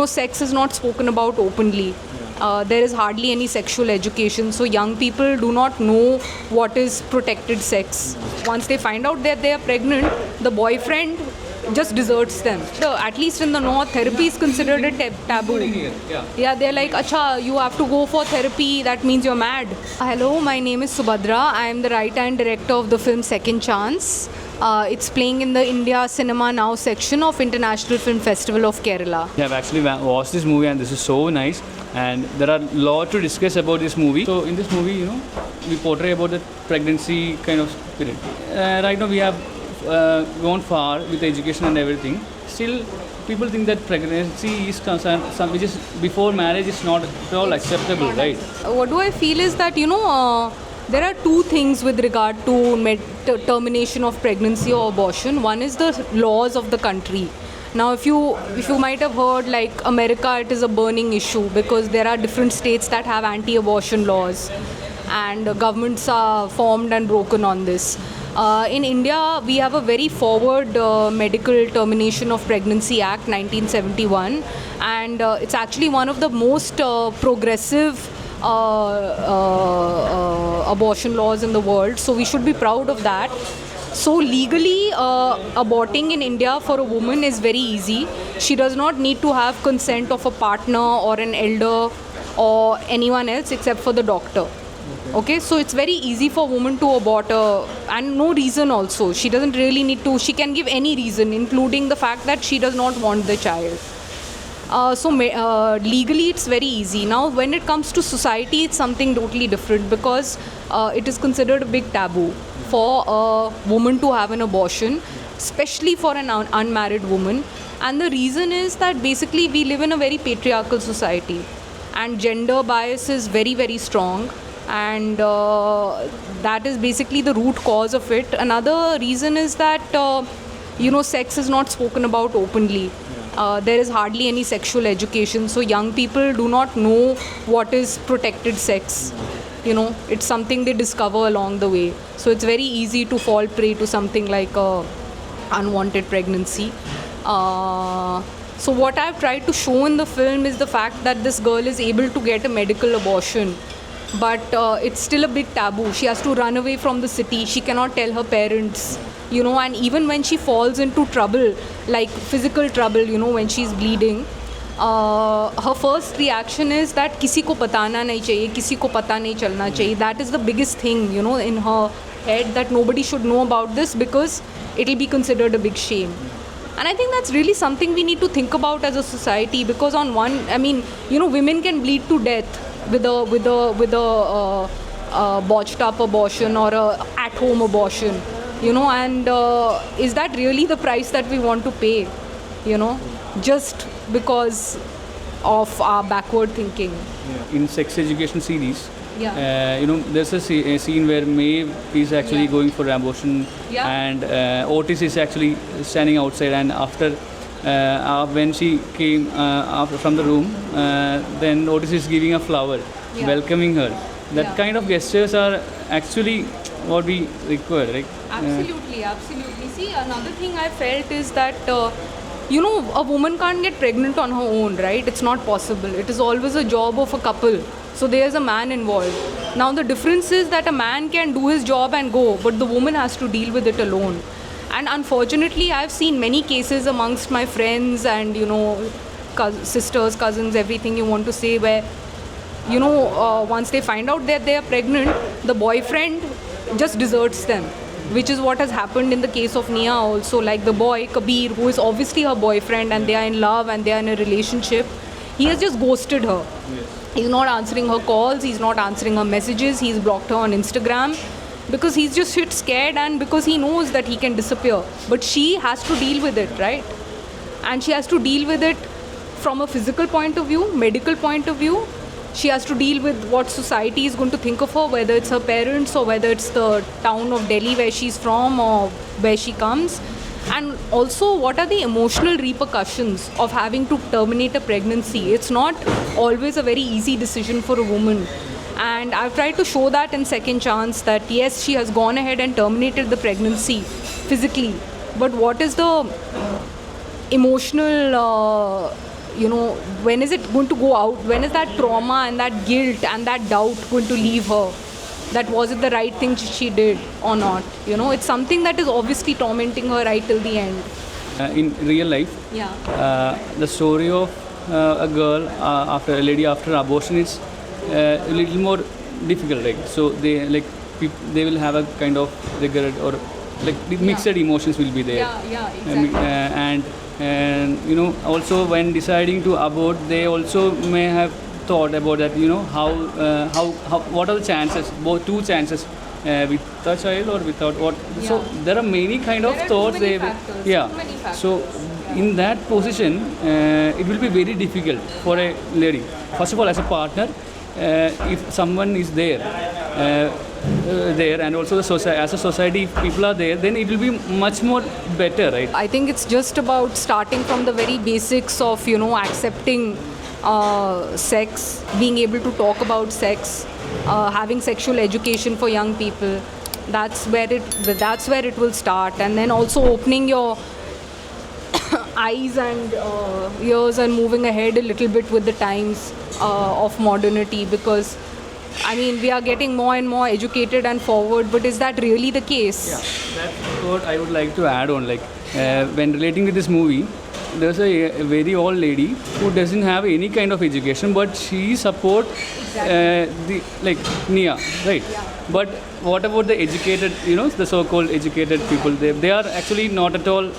sex is not spoken about openly. There is hardly any sexual education, so young people do not know what is protected sex. Once they find out that they are pregnant, the boyfriend just deserts them. At least in the north, therapy is considered a taboo. Yeah, they're like, acha, you have to go for therapy, that means you're mad. Hello, my name is Subhadra. I am the writer and director of the film Second Chance. It's playing in the India Cinema Now section of International Film Festival of Kerala. I have actually watched this movie and this is so nice, and there are a lot to discuss about this movie. So in this movie, we portray about the pregnancy kind of spirit. Right now we have gone far with education and everything. Still, people think that pregnancy is concerned, which is before marriage is not at all acceptable, right? What do I feel is that, there are two things with regard to termination of pregnancy or abortion. One is the laws of the country. Now, if you might have heard, like America, it is a burning issue because there are different states that have anti-abortion laws, and governments are formed and broken on this. In India, we have a very forward Medical Termination of Pregnancy Act 1971, and it's actually one of the most progressive abortion laws in the world, so we should be proud of that. So legally, aborting in India for a woman is very easy. She does not need to have consent of a partner or an elder or anyone else except for the doctor. Okay, so it's very easy for a woman to abort, and no reason also. She doesn't really need to, she can give any reason, including the fact that she does not want the child. Legally it's very easy. Now when it comes to society, it's something totally different because it is considered a big taboo for a woman to have an abortion, especially for an unmarried woman. And the reason is that basically we live in a very patriarchal society and gender bias is very, very strong, and that is basically the root cause of it. Another reason is that sex is not spoken about openly. There is hardly any sexual education, so young people do not know what is protected sex. It's something they discover along the way. So it's very easy to fall prey to something like unwanted pregnancy. So what I've tried to show in the film is the fact that this girl is able to get a medical abortion, but it's still a big taboo. She has to run away from the city. She cannot tell her parents. And even when she falls into trouble, like physical trouble, when she's bleeding, her first reaction is that किसी को बताना नहीं चाहिए, किसी को पता नहीं चलना चाहिए. That is the biggest thing, in her head, that nobody should know about this because it will be considered a big shame. And I think that's really something we need to think about as a society, because on one, women can bleed to death with a botched up abortion or a at-home abortion. And is that really the price that we want to pay, just because of our backward thinking? In sex education series, Yeah. there's a scene where Maeve is actually going for abortion, Yeah. and Otis is actually standing outside, and after when she came from the room, then Otis is giving a flower, Yeah. welcoming her. That Yeah. kind of gestures are actually what we require, right? Absolutely. See, another thing I felt is that, a woman can't get pregnant on her own, right? It's not possible. It is always a job of a couple. So there's a man involved. Now the difference is that a man can do his job and go, but the woman has to deal with it alone. And unfortunately, I've seen many cases amongst my friends and, sisters, cousins, everything you want to say, where, once they find out that they are pregnant, the boyfriend just deserts them, which is what has happened in the case of Nia also. Like the boy, Kabir, who is obviously her boyfriend and they are in love and they are in a relationship, he has just ghosted her. Yes. He's not answering her calls, he's not answering her messages, he's blocked her on Instagram because he's just shit scared and because he knows that he can disappear. But she has to deal with it, right? And she has to deal with it from a physical point of view, medical point of view. She has to deal with what society is going to think of her, whether it's her parents or whether it's the town of Delhi where she's from or where she comes. And also, what are the emotional repercussions of having to terminate a pregnancy? It's not always a very easy decision for a woman. And I've tried to show that in Second Chance, that yes, she has gone ahead and terminated the pregnancy physically. But what is the emotional, you know, when is it going to go out? When is that trauma and that guilt and that doubt going to leave her? That was it the right thing she did or not? You know, it's something that is obviously tormenting her right till the end. In real life, Yeah. the story of a girl after a lady after abortion is a little more difficult. Like so, they will have a kind of regret or like the mixed emotions will be there. Yeah, And you know, also when deciding to abort, they also may have thought about that. You know, how what are the chances? Both two chances. With a child or without what? Yeah. So there are many kind of There are thoughts. too many They factors, yeah. too many factors. So in that position, it will be very difficult for a lady. First of all, as a partner, if someone is there, and also the society, as a society, if people are there, then it will be much more better, right? I think it's just about starting from the very basics of, you know, accepting sex, being able to talk about sex, having sexual education for young people. That's where it will start, and then also opening your eyes and ears and moving ahead a little bit with the times of modernity, because I mean, we are getting more and more educated and forward, but is that really the case? Yeah, that's what I would like to add on. Like when relating to this movie, there's a very old lady who doesn't have any kind of education, but she support the like Nia, right? Yeah. But what about the educated, you know, the so-called educated people? They are actually not at all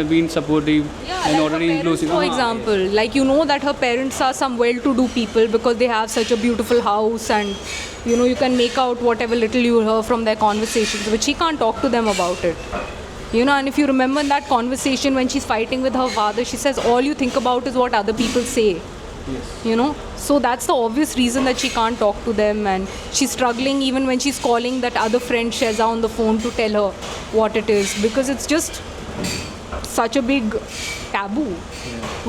being supportive and like her already parents, inclusive. for example, like you know that her parents are some well-to-do people because they have such a beautiful house, and you know you can make out whatever little you hear from their conversations, but she can't talk to them about it. You know, and if you remember in that conversation when she's fighting with her father, she says all you think about is what other people say. Yes. You know, so that's the obvious reason that she can't talk to them, and she's struggling even when she's calling that other friend Sheza on the phone to tell her what it is, because it's just such a big taboo,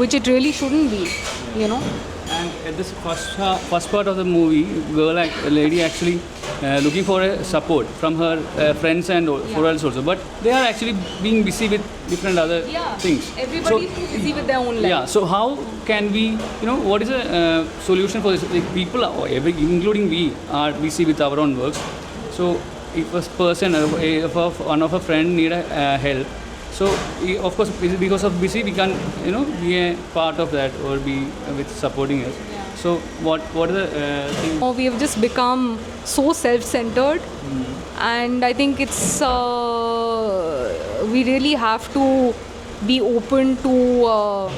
which it really shouldn't be, you know. And at this first part of the movie, a lady actually looking for a support from her friends and for else also, but they are actually being busy with different other things. Everybody's too busy with their own life. Yeah, so how can we, you know, what is a solution for this? Like people, including we, are busy with our own works. So if a person, if one of a friend need a help, so of course because of busy we can, you know, be a part of that or be with supporting us. So what are the things? We have just become so self-centered, and I think it's we really have to be open to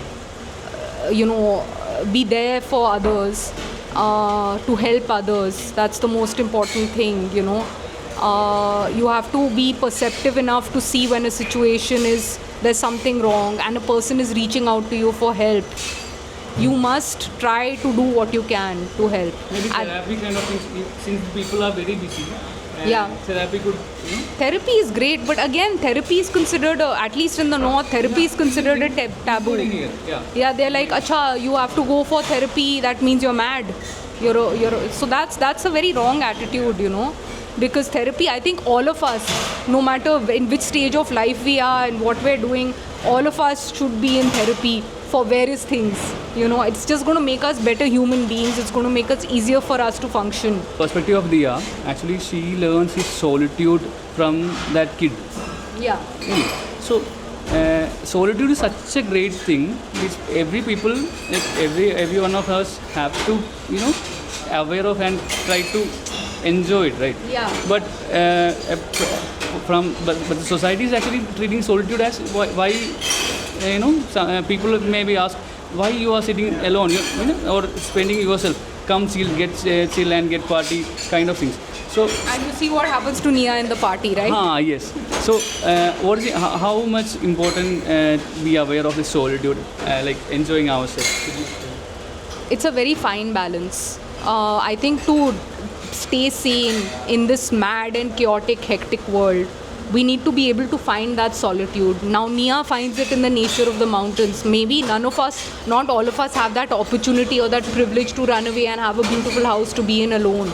you know, be there for others, to help others. That's the most important thing, you know. You have to be perceptive enough to see when a situation is, there's something wrong and a person is reaching out to you for help. You must try to do what you can to help. Maybe therapy kind of things, since people are very busy. Yeah. Therapy could, you know. Therapy is great, but again, therapy is considered, at least in the north, therapy is considered a taboo. Including here, yeah. Yeah, they're like, acha, you have to go for therapy, that means you're mad. So that's a very wrong attitude, you know. Because therapy, I think all of us, no matter in which stage of life we are and what we're doing, all of us should be in therapy for various things. You know, it's just going to make us better human beings. It's going to make us easier for us to function. Perspective of Diya, actually she learns his solitude from that kid. Yeah. So solitude is such a great thing which every people, like every one of us have to, you know, aware of and try to enjoy it, right? Yeah. But but the society is actually treating solitude as why you know, people maybe ask why you are sitting alone, you know, or spending yourself. Come chill and get party kind of things. So And you see what happens to Nia in the party, right? yes. So what is it, how much important be aware of the solitude, like enjoying ourselves? It's a very fine balance. I think to stay sane in this mad and chaotic, hectic world, we need to be able to find that solitude. Now, Nia finds it in the nature of the mountains. Maybe none of us, not all of us, have that opportunity or that privilege to run away and have a beautiful house to be in alone.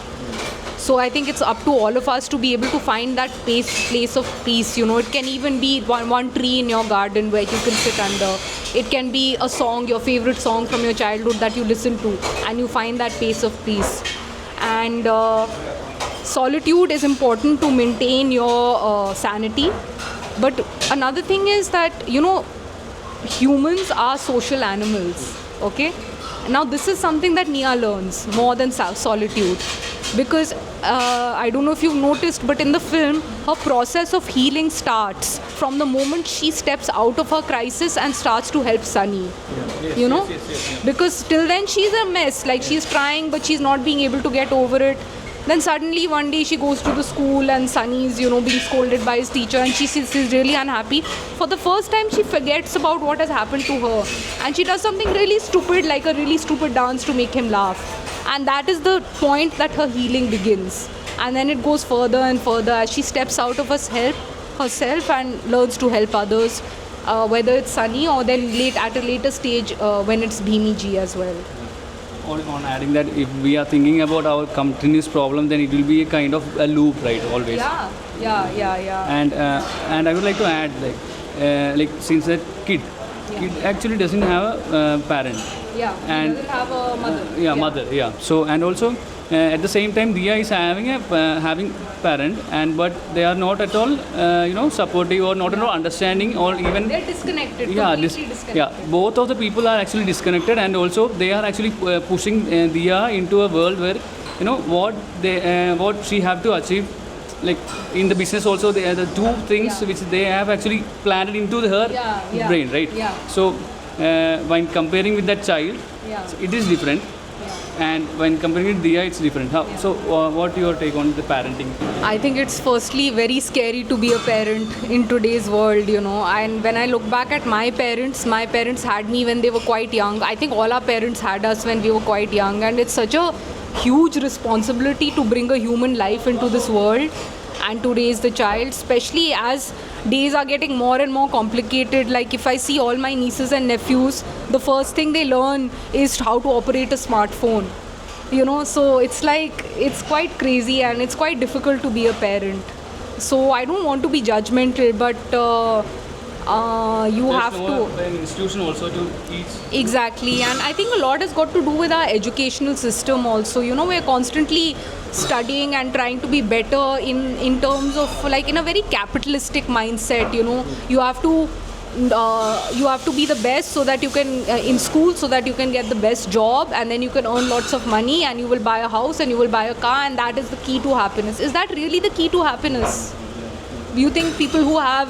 So I think it's up to all of us to be able to find that place of peace. You know, it can even be one tree in your garden where you can sit under. It can be a song, your favorite song from your childhood that you listen to, and you find that place of peace. And solitude is important to maintain your sanity. But another thing is that, you know, humans are social animals, okay? Now this is something that Nia learns more than solitude, because I don't know if you've noticed, but in the film her process of healing starts from the moment she steps out of her crisis and starts to help Sunny. You know, because till then she's a mess, like she's trying but she's not being able to get over it. Then suddenly one day she goes to the school and Sunny's, you know, being scolded by his teacher, and she's really unhappy. For the first time she forgets about what has happened to her, and she does something really stupid, like a really stupid dance to make him laugh. And that is the point that her healing begins. And then it goes further and further as she steps out of herself and learns to help others, whether it's Sunny or then at a later stage when it's Bhimi ji as well. On adding that, if we are thinking about our continuous problem, then it will be a kind of a loop, right? Always. Yeah. And I would like to add, like since that kid actually doesn't have a parent. Yeah. And he doesn't have a mother. Mother. Yeah. So and also at the same time, Dia is having parent, but they are not at all supportive or not at all understanding, or even they're disconnected. Yeah, Disconnected. yeah. Both of the people are actually disconnected, and also they are actually pushing Dia into a world where what she have to achieve. Like in the business also, they are the two things which they have actually planted into her brain, right? Yeah. So when comparing with that child, so it is different. And when comparing with Dia, it's different. So what your take on the parenting? I think it's firstly very scary to be a parent in today's world, you know. And when I look back at my parents had me when they were quite young. I think all our parents had us when we were quite young. And it's such a huge responsibility to bring a human life into this world and to raise the child, especially as days are getting more and more complicated. Like if I see all my nieces and nephews, the first thing they learn is how to operate a smartphone, you know. So it's like, it's quite crazy and it's quite difficult to be a parent. So I don't want to be judgmental, but you have to an institution also to teach. Exactly. And I think a lot has got to do with our educational system also. You know, we're constantly studying and trying to be better in terms of, like, in a very capitalistic mindset. You know, you have to be the best so that you can in school, so that you can get the best job, and then you can earn lots of money and you will buy a house and you will buy a car, and that is the key to happiness. Is that really the key to happiness? Do you think people who have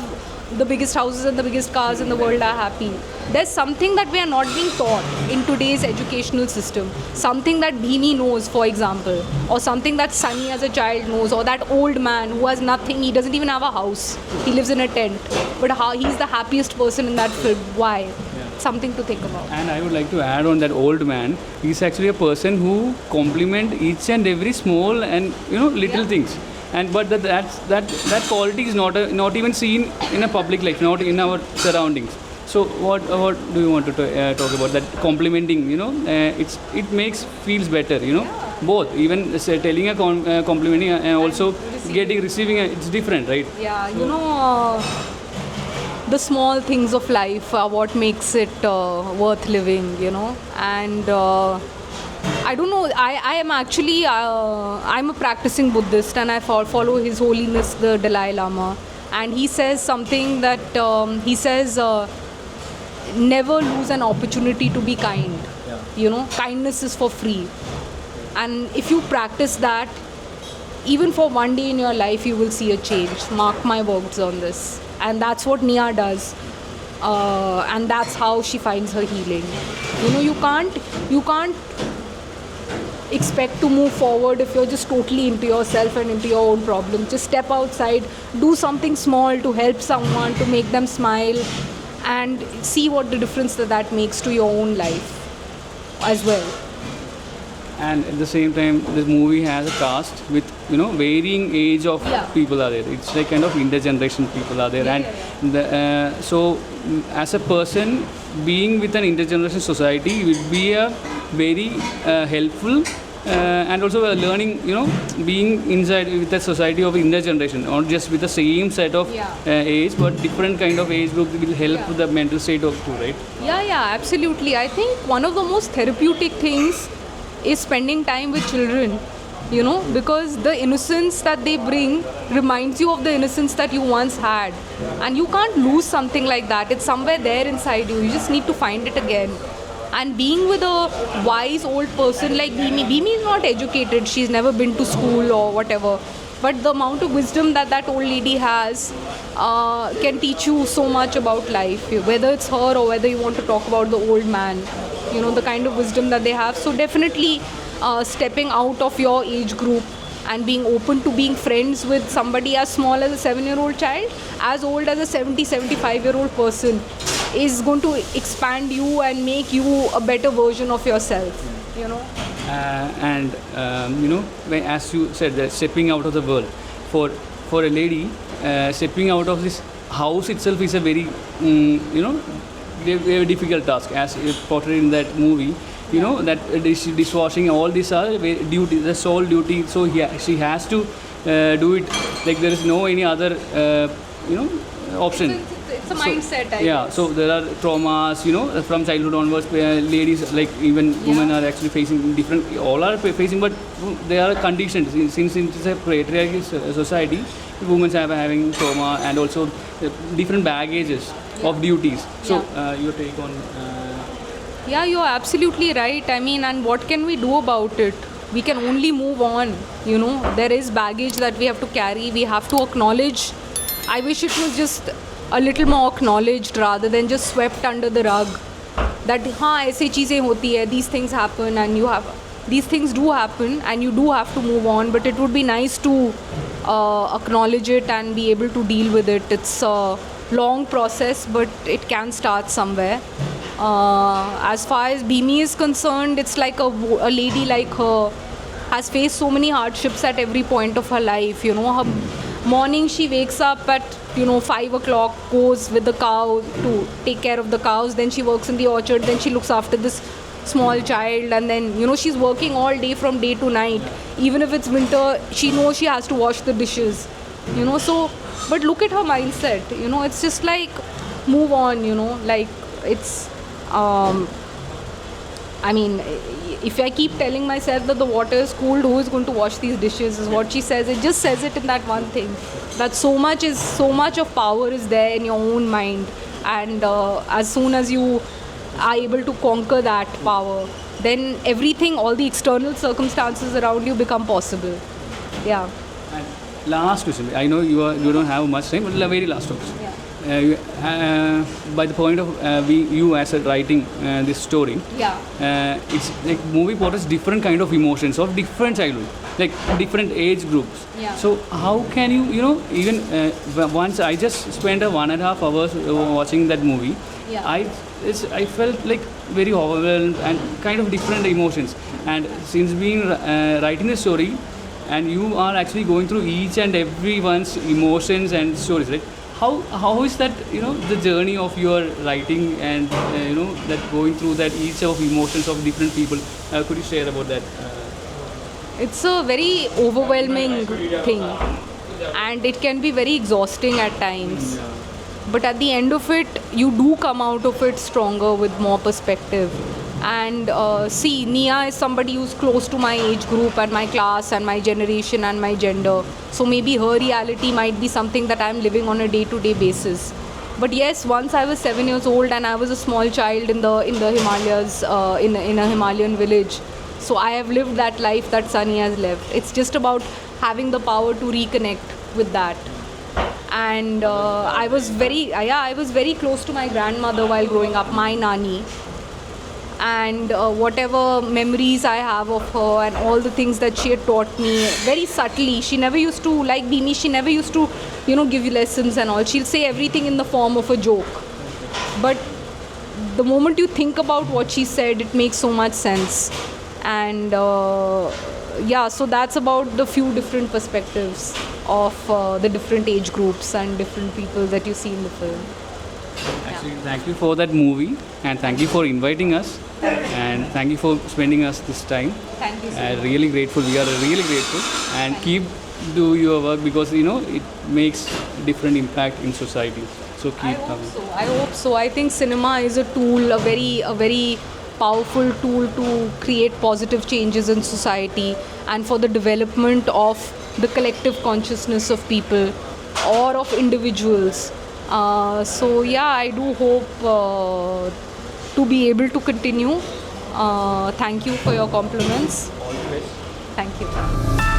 the biggest houses and the biggest cars in the world are happy? There's something that we are not being taught in today's educational system. Something that Bhimi knows, for example, or something that Sunny as a child knows, or that old man who has nothing, he doesn't even have a house, he lives in a tent, but how he's the happiest person in that film. Why? Something to think about. And I would like to add on that old man. He's actually a person who compliment each and every small and little things. And but that quality is not even seen in a public life, not in our surroundings. So what do you want to talk about that complimenting? It feels better. Both, even telling a complimenting and also receiving it's different, right? Yeah, the small things of life are what makes it worth living. And I don't know, I am actually, I'm a practicing Buddhist, and I follow His Holiness the Dalai Lama, and he says something that, he says, never lose an opportunity to be kind. Kindness is for free. And if you practice that, even for one day in your life, you will see a change. Mark my words on this. And that's what Nia does. And that's how she finds her healing. You can't expect to move forward if you're just totally into yourself and into your own problems. Just step outside, do something small to help someone, to make them smile, and see what the difference that makes to your own life as well. And at the same time, this movie has a cast with varying age of people are there. It's like kind of intergeneration people are there, so as a person being with an intergeneration society, it would be a very helpful and also learning, being inside with the society of inner generation, not just with the same set of age, but different kind of age group will help with the mental state of too, right? Yeah, absolutely. I think one of the most therapeutic things is spending time with children, because the innocence that they bring reminds you of the innocence that you once had. And you can't lose something like that. It's somewhere there inside you. You just need to find it again. And being with a wise old person like Bimi is not educated. She's never been to school or whatever. But the amount of wisdom that old lady has can teach you so much about life. Whether it's her or whether you want to talk about the old man, the kind of wisdom that they have. So definitely stepping out of your age group and being open to being friends with somebody as small as a 7-year-old child, as old as a 75-year-old person, is going to expand you and make you a better version of yourself, when, as you said, that stepping out of the world, for a lady, stepping out of this house itself is a very, very difficult task, as portrayed in that movie. That dishwashing, all these are duty, the sole duty. So she has to do it. Like there is no any other, option. It's a mindset, I guess. So there are traumas, from childhood onwards. Ladies, like even women, are actually facing different. All are facing, but they are conditioned. Since it's a patriarchal society, women are having trauma and also different baggages of duties. So your take on? Yeah, you're absolutely right. I mean, and what can we do about it? We can only move on. There is baggage that we have to carry. We have to acknowledge. I wish it was just a little more acknowledged rather than just swept under the rug. That ऐसी चीज़ें होती है, these things happen, and these things do happen, and you do have to move on. But it would be nice to acknowledge it and be able to deal with it. It's a long process, but it can start somewhere. As far as Bimi is concerned, it's like a lady like her has faced so many hardships at every point of her life. Her morning she wakes up at 5 o'clock, goes with the cow to take care of the cows, then she works in the orchard, then she looks after this small child, and then she's working all day from day to night. Even if it's winter, she knows she has to wash the dishes. So but look at her mindset. It's just like move on. Like it's I mean, if I keep telling myself that the water is cold, who is going to wash these dishes, is what she says. It just says it in that one thing. That so much of power is there in your own mind. And as soon as you are able to conquer that power, then everything, all the external circumstances around you become possible. Yeah. And last question. I know you don't have much time, but the very last question. Yeah. By the point of you as a writing this story, it's like movie portrays different kind of emotions of different childhood, like different age groups. So how can you even once I just spent 1.5 hours watching that movie, I felt like very overwhelmed and kind of different emotions. And since being writing the story, and you are actually going through each and everyone's emotions and stories, right? How is that, the journey of your writing and, that going through that each of emotions of different people? Could you share about that? It's a very overwhelming thing, and it can be very exhausting at times. But at the end of it, you do come out of it stronger with more perspective. And see, Nia is somebody who's close to my age group and my class and my generation and my gender. So maybe her reality might be something that I'm living on a day-to-day basis. But yes, once I was 7 years old and I was a small child in the Himalayas, in a Himalayan village. So I have lived that life that Sunny has lived. It's just about having the power to reconnect with that. And I was very close to my grandmother while growing up, my Nani. And whatever memories I have of her and all the things that she had taught me very subtly. She never used to, like Bimi, she never used to, give you lessons and all. She'll say everything in the form of a joke. But the moment you think about what she said, it makes so much sense. And so that's about the few different perspectives of the different age groups and different people that you see in the film. Actually, Actually, thank you for that movie, and thank you for inviting us, and thank you for spending us this time. Thank you so much. Really grateful. We are really grateful, and keep do your work because it makes different impact in society. So I keep hope coming. so. I hope so. I think cinema is a tool, a very powerful tool to create positive changes in society and for the development of the collective consciousness of people or of individuals. So yeah, I do hope to be able to continue. Thank you for your compliments. All the best. Thank you.